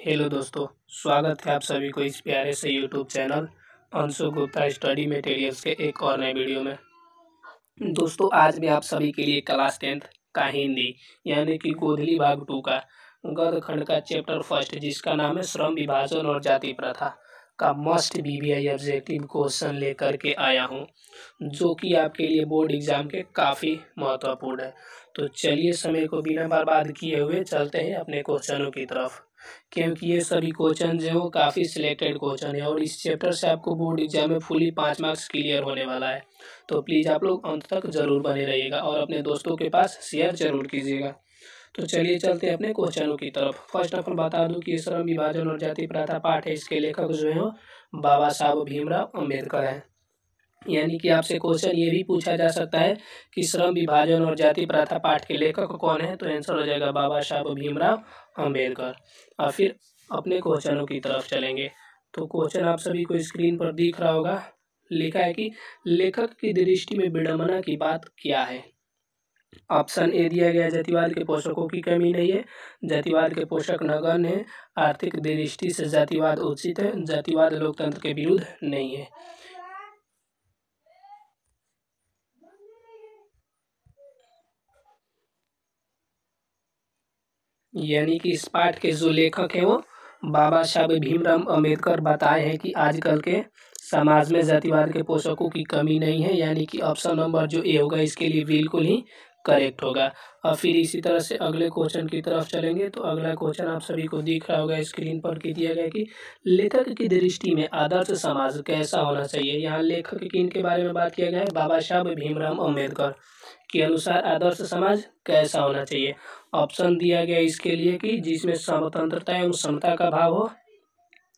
Hello दोस्तों, स्वागत है आप सभी को इस प्यारे से YouTube channel Anshu Gupta study materials के एक और नए वीडियो में। दोस्तों, आज मैं आप सभी के लिए क्लास 10th का हिंदी यानी कि गोधली भाग 2 का गद्य खंड का चैप्टर फर्स्ट, जिसका नाम है श्रम विभाजन और जाति प्रथा का मस्ट बीबीआई ऑब्जेक्टिव क्वेश्चन लेकर के आया हूं, जो कि आपके लिए बोर्ड एग्जाम के काफ़ी महत्वपूर्ण है। तो चलिए समय को बिना बर्बाद किए हुए चलते हैं अपने क्वेश्चनों की तरफ, क्योंकि ये सभी क्वेश्चन जो है वो काफ़ी सिलेक्टेड क्वेश्चन है और इस चैप्टर से आपको बोर्ड एग्जाम में फुली 5 मार्क्स क्लियर होने वाला है। तो प्लीज़ आप लोग अंत तक जरूर बने रहिएगा और अपने दोस्तों के पास शेयर जरूर कीजिएगा। तो चलिए चलते हैं अपने क्वेश्चनों की तरफ। फर्स्ट ऑफ ऑल बता दूं कि ये श्रम विभाजन और जाति प्रथा पाठ है, इसके लेखक जो है बाबा साहब भीमराव अम्बेडकर हैं। यानी कि आपसे क्वेश्चन ये भी पूछा जा सकता है कि श्रम विभाजन और जाति प्रथा पाठ के लेखक कौन है, तो आंसर हो जाएगा बाबा साहब भीमराव अम्बेडकर। और फिर अपने क्वेश्चनों की तरफ चलेंगे। तो क्वेश्चन आप सभी को स्क्रीन पर दिख रहा होगा। लिखा है कि लेखक की दृष्टि में विडंबना की बात क्या है। ऑप्शन ए दिया गया, जातिवाद के पोषकों की कमी नहीं है, जातिवाद के पोषक नगण्य है, आर्थिक दृष्टि से जातिवाद उचित है, जातिवाद लोकतंत्र के विरुद्ध नहीं है। यानी कि इस पाठ के जो लेखक हैं वो बाबा साहब भीमराव अम्बेडकर बताए हैं कि आजकल के समाज में जातिवाद के पोषकों की कमी नहीं है। यानी कि ऑप्शन नंबर जो ए होगा इसके लिए बिल्कुल ही करेक्ट होगा। और फिर इसी तरह से अगले क्वेश्चन की तरफ चलेंगे। तो अगला क्वेश्चन आप सभी को दिख रहा होगा स्क्रीन पर कि दिया गया कि लेखक की दृष्टि में आदर्श समाज कैसा होना चाहिए। यहाँ लेखक किन के बारे में बात किया गया है, बाबा साहब भीमराव अम्बेडकर के अनुसार आदर्श समाज कैसा होना चाहिए। ऑप्शन दिया गया इसके लिए कि जिसमें स्वतंत्रता एवं समता का भाव हो,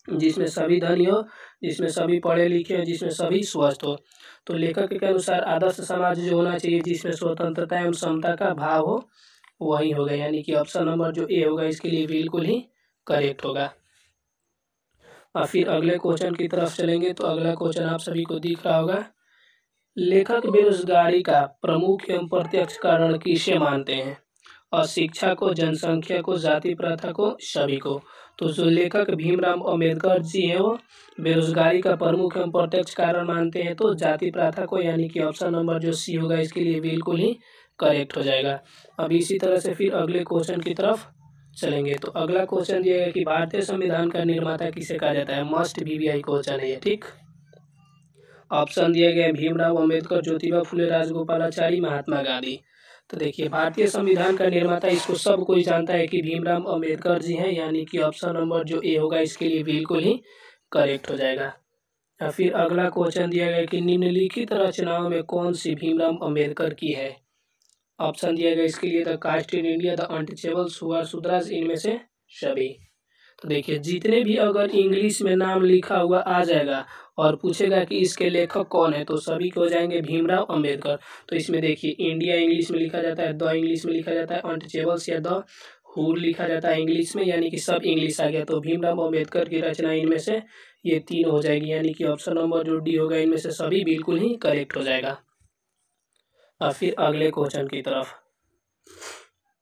जिसमें सभी धनी हो, जिसमें सभी पढ़े लिखे हो, जिसमें सभी स्वस्थ हो। तो लेखक के अनुसार आदर्श समाज जो होना चाहिए जिसमें स्वतंत्रता एवं समता का भाव हो, वही होगा। यानी कि ऑप्शन नंबर जो ए होगा इसके लिए बिल्कुल ही करेक्ट होगा। और फिर अगले क्वेश्चन की तरफ चलेंगे। तो अगला क्वेश्चन आप सभी को दिख रहा होगा, लेखक बेरोजगारी का प्रमुख एवं प्रत्यक्ष कारण किसे मानते हैं। अशिक्षा को, जनसंख्या को, जाति प्रथा को, सभी को। तो जो लेखक भीमराव अम्बेडकर जी हैं वो बेरोजगारी का प्रमुख एवं प्रत्यक्ष कारण मानते हैं तो जाति प्रथा को। यानी कि ऑप्शन नंबर जो सी होगा इसके लिए बिल्कुल ही करेक्ट हो जाएगा। अब इसी तरह से फिर अगले क्वेश्चन की तरफ चलेंगे। तो अगला क्वेश्चन दिया है कि भारतीय संविधान का निर्माता किसे कहा जाता है। मस्ट बीबीआई क्वेश्चन है ये, ठीक। ऑप्शन दिया गया है भीमराव अम्बेडकर, ज्योतिबा फुले, राजगोपालाचारी, महात्मा गांधी। तो देखिए भारतीय संविधान का निर्माता इसको सब कोई जानता है कि भीमराव अम्बेडकर जी हैं। यानी कि ऑप्शन नंबर जो ए होगा इसके लिए बिल्कुल ही करेक्ट हो जाएगा। या फिर अगला क्वेश्चन दिया गया कि निम्नलिखित रचनाओं में कौन सी भीमराव अम्बेडकर की है। ऑप्शन दिया गया इसके लिए the caste in India, the untouchables, who are Shudras, इनमें से सभी। तो देखिए जितने भी अगर इंग्लिश में नाम लिखा हुआ आ जाएगा और पूछेगा कि इसके लेखक कौन है तो सभी को हो जाएंगे भीमराव अम्बेडकर। तो इसमें देखिए इंडिया इंग्लिश में लिखा जाता है, द इंग्लिश में लिखा जाता है, अनटचेबल्स या द हु लिखा जाता है इंग्लिश में, यानी कि सब इंग्लिश आ गया। तो भीमराव अम्बेडकर की रचना इनमें से ये तीन हो जाएगी। यानी कि ऑप्शन नंबर जो डी होगा इनमें से सभी बिल्कुल ही करेक्ट हो जाएगा। और फिर अगले क्वेश्चन की तरफ,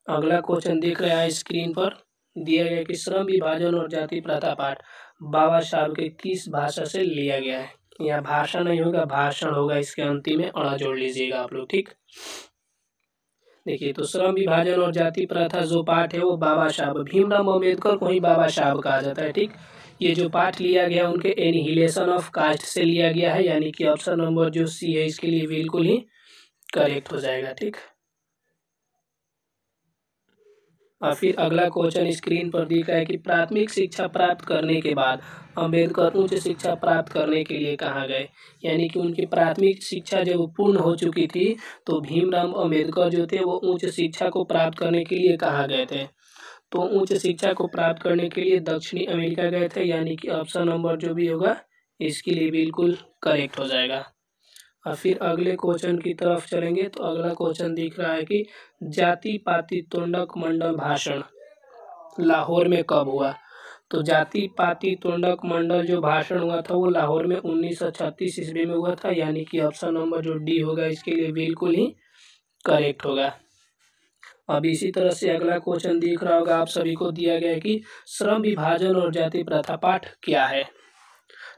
अगला क्वेश्चन देख रहे हैं स्क्रीन पर। दिया गया कि श्रम विभाजन और जाति प्रथा पाठ बाबा साहब के किस भाषा से लिया गया है। यहाँ भाषा नहीं होगा, भाषण होगा। इसके अंतिम में अड़ा जोड़ लीजिएगा आप लोग, ठीक। देखिए तो श्रम विभाजन और जाति प्रथा जो पाठ है वो बाबा साहब भीमराव अम्बेडकर को ही बाबा साहब कहा जाता है, ठीक। ये जो पाठ लिया गया उनके एनिहिलेशन ऑफ कास्ट से लिया गया है। यानी कि ऑप्शन नंबर जो सी है इसके लिए बिल्कुल ही करेक्ट हो जाएगा, ठीक। और फिर अगला क्वेश्चन स्क्रीन पर दिख रहा है कि प्राथमिक शिक्षा प्राप्त करने के बाद अम्बेडकर उच्च शिक्षा प्राप्त करने के लिए कहाँ गए। यानी कि उनकी प्राथमिक शिक्षा जब पूर्ण हो चुकी थी तो भीमराव अम्बेडकर जो थे वो उच्च शिक्षा को प्राप्त करने के लिए कहाँ गए थे। तो उच्च शिक्षा को प्राप्त करने के लिए दक्षिणी अमेरिका गए थे। यानी कि ऑप्शन नंबर जो भी होगा इसके लिए बिल्कुल करेक्ट हो जाएगा। और फिर अगले क्वेश्चन की तरफ चलेंगे। तो अगला क्वेश्चन दिख रहा है कि जाति पाति तुंडक मंडल भाषण लाहौर में कब हुआ। तो जाति पाति तुंडक मंडल जो भाषण हुआ था वो लाहौर में 1936 ईस्वी में हुआ था। यानी कि ऑप्शन नंबर जो डी होगा इसके लिए बिल्कुल ही करेक्ट होगा। अब इसी तरह से अगला क्वेश्चन दिख रहा होगा आप सभी को, दिया गया है कि श्रम विभाजन और जाति प्रथा पाठ क्या है।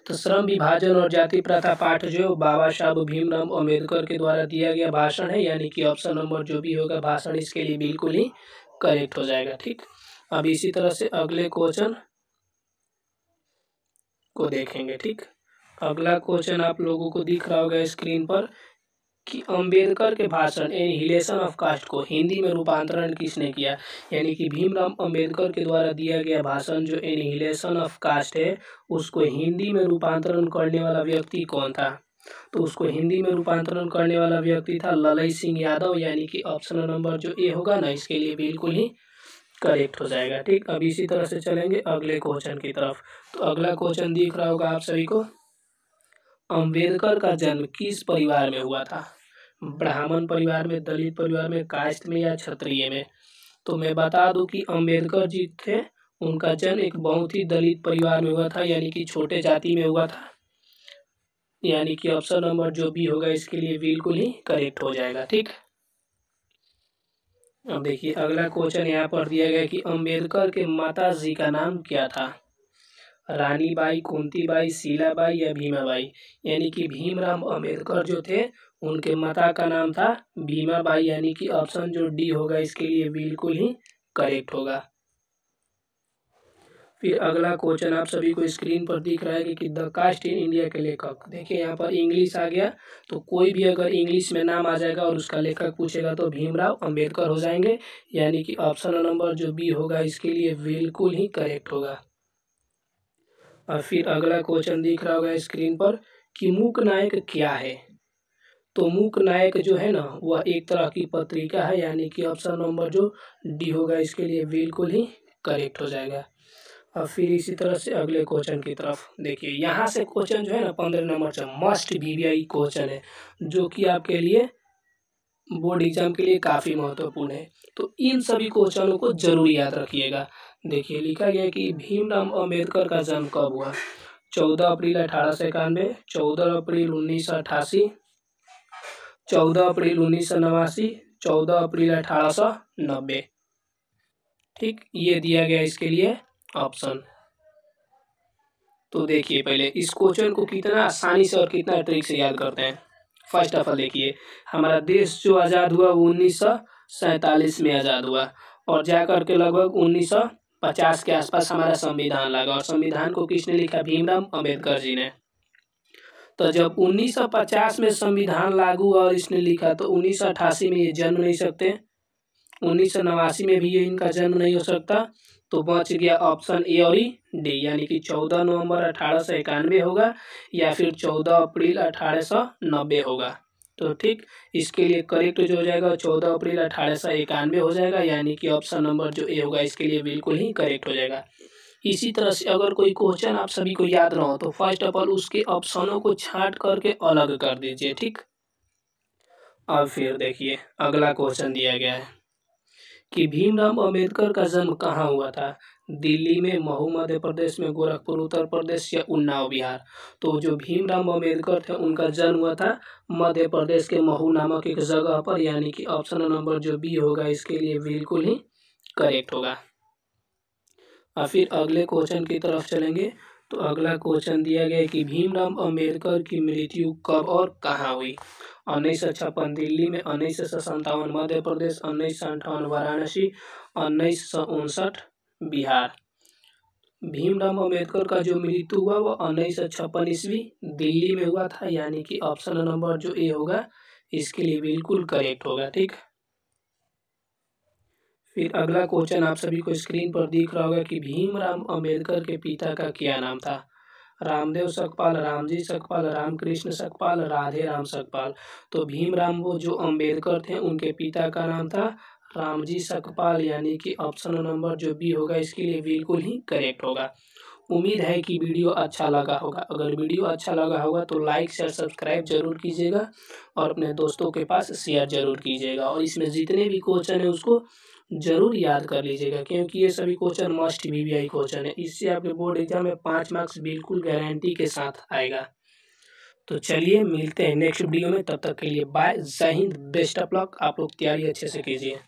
तो श्रम विभाजन और जाति प्रथा पाठ जो बाबा साहब भीमराव अम्बेडकर के द्वारा दिया गया भाषण है, यानी कि ऑप्शन नंबर जो भी होगा भाषण इसके लिए बिल्कुल ही करेक्ट हो जाएगा। ठीक, अब इसी तरह से अगले क्वेश्चन को देखेंगे। ठीक, अगला क्वेश्चन आप लोगों को दिख रहा होगा स्क्रीन पर कि अंबेडकर के भाषण एनिहिलेशन ऑफ कास्ट को हिंदी में रूपांतरण किसने किया। यानी कि भीमराव अंबेडकर के द्वारा दिया गया भाषण जो एनिहिलेशन ऑफ कास्ट है उसको हिंदी में रूपांतरण करने वाला व्यक्ति कौन था। तो उसको हिंदी में रूपांतरण करने वाला व्यक्ति था ललई सिंह यादव, यानी कि ऑप्शन नंबर जो ए होगा ना इसके लिए बिल्कुल ही करेक्ट हो जाएगा। ठीक, अब इसी तरह से चलेंगे अगले क्वेश्चन की तरफ। तो अगला क्वेश्चन दिख रहा होगा आप सभी को, अंबेडकर का जन्म किस परिवार में हुआ था। ब्राह्मण परिवार में, दलित परिवार में, कास्ट में या क्षत्रिय में। तो मैं बता दूं कि अंबेडकर जी थे उनका जन्म एक बहुत ही दलित परिवार में हुआ था, यानी कि छोटे जाति में हुआ था, यानी कि ऑप्शन नंबर जो भी होगा इसके लिए बिल्कुल ही करेक्ट हो जाएगा। ठीक, अब देखिए अगला क्वेश्चन यहाँ पर दिया गया कि अंबेडकर के माता जी का नाम क्या था। रानी बाई, कुंती बाई, शीलाबाई या भीमाबाई। यानी कि भीमराव अंबेडकर जो थे उनके माता का नाम था भीमाबाई, यानी कि ऑप्शन जो डी होगा इसके लिए बिल्कुल ही करेक्ट होगा। फिर अगला क्वेश्चन आप सभी को स्क्रीन पर दिख रहा है कि द कास्ट इन इंडिया के लेखक। देखिए यहाँ पर इंग्लिश आ गया, तो कोई भी अगर इंग्लिश में नाम आ जाएगा और उसका लेखक पूछेगा तो भीमराव अंबेडकर हो जाएंगे, यानी कि ऑप्शन नंबर जो बी होगा इसके लिए बिल्कुल ही करेक्ट होगा। और फिर अगला क्वेश्चन दिख रहा होगा स्क्रीन पर कि मूक नायक क्या है। तो मूक नायक जो है ना वह एक तरह की पत्रिका है, यानी कि ऑप्शन नंबर जो डी होगा इसके लिए बिल्कुल ही करेक्ट हो जाएगा। और फिर इसी तरह से अगले क्वेश्चन की तरफ देखिए, यहाँ से क्वेश्चन जो है ना 15 नंबर से मस्ट वीवीआई क्वेश्चन है जो कि आपके लिए बोर्ड एग्जाम के लिए काफ़ी महत्वपूर्ण है। तो इन सभी क्वेश्चनों को जरूर याद रखिएगा। देखिए लिखा गया कि भीमराव अंबेडकर का जन्म कब हुआ। 14 अप्रैल 1891, 14 अप्रैल 1988, 14 अप्रैल 1989, 14 अप्रैल 1890। ठीक, ये दिया गया इसके लिए ऑप्शन। तो देखिए पहले इस क्वेश्चन को कितना आसानी से और कितना ट्रिक से याद करते हैं। फर्स्ट ऑफ ऑल देखिए, हमारा देश जो आज़ाद हुआ वो 1947 में आज़ाद हुआ और जा करके लगभग 1950 के आसपास हमारा संविधान लगा। और संविधान को किसने लिखा, भीमराव अंबेडकर जी ने। तो जब 1950 में संविधान लागू और इसने लिखा तो 1988 में ये जन्म नहीं सकते, 1989 में भी ये इनका जन्म नहीं हो सकता। तो बच गया ऑप्शन ए और डी, यानी कि 14 नवंबर 1891 होगा या फिर 14 अप्रैल 1890 होगा। तो ठीक, इसके लिए करेक्ट जो हो जाएगा 14 अप्रैल 1891 हो जाएगा, यानी कि ऑप्शन नंबर जो ए होगा इसके लिए बिल्कुल ही करेक्ट हो जाएगा। इसी तरह से अगर कोई क्वेश्चन आप सभी को याद ना हो तो फर्स्ट ऑफ ऑल उसके ऑप्शनों को छांट करके अलग कर दीजिए। ठीक, अब फिर देखिए अगला क्वेश्चन दिया गया है कि भीमराव अंबेडकर का जन्म कहाँ हुआ था। दिल्ली में, महू मध्य प्रदेश में, गोरखपुर उत्तर प्रदेश या उन्नाव बिहार। तो जो भीमराव अंबेडकर थे उनका जन्म हुआ था मध्य प्रदेश के महू नामक एक जगह पर, यानी कि ऑप्शन नंबर जो बी होगा इसके लिए बिल्कुल ही करेक्ट होगा। और फिर अगले क्वेश्चन की तरफ चलेंगे। तो अगला क्वेश्चन दिया गया है कि भीमराव अंबेडकर की मृत्यु कब और कहाँ हुई। 1956 दिल्ली में, 1957 मध्य प्रदेश, 1958 वाराणसी, 1959 बिहार। भीमराव अंबेडकर का जो मृत्यु हुआ वो 1956 ईस्वी दिल्ली में हुआ था, यानी कि ऑप्शन नंबर जो ए होगा इसके लिए बिल्कुल करेक्ट होगा। ठीक, फिर अगला क्वेश्चन आप सभी को स्क्रीन पर दिख रहा होगा कि भीमराव अंबेडकर के पिता का क्या नाम था। रामदेव सकपाल, रामजी सकपाल, रामकृष्ण सकपाल, राधे राम सकपाल। तो भीमराव वो जो अंबेडकर थे उनके पिता का नाम था रामजी सकपाल, यानी कि ऑप्शन नंबर जो बी होगा इसके लिए बिल्कुल ही करेक्ट होगा। उम्मीद है कि वीडियो अच्छा लगा होगा। अगर वीडियो अच्छा लगा होगा तो लाइक शेयर सब्सक्राइब जरूर कीजिएगा और अपने दोस्तों के पास शेयर जरूर कीजिएगा। और इसमें जितने भी क्वेश्चन है उसको जरूर याद कर लीजिएगा, क्योंकि ये सभी क्वेश्चन मस्ट वीवीआई क्वेश्चन है। इससे आपके बोर्ड एग्जाम में 5 मार्क्स बिल्कुल गारंटी के साथ आएगा। तो चलिए मिलते हैं नेक्स्ट वीडियो में, तब तक के लिए बाय, जय हिंद, बेस्ट ऑफ लक। आप लोग तैयारी अच्छे से कीजिए।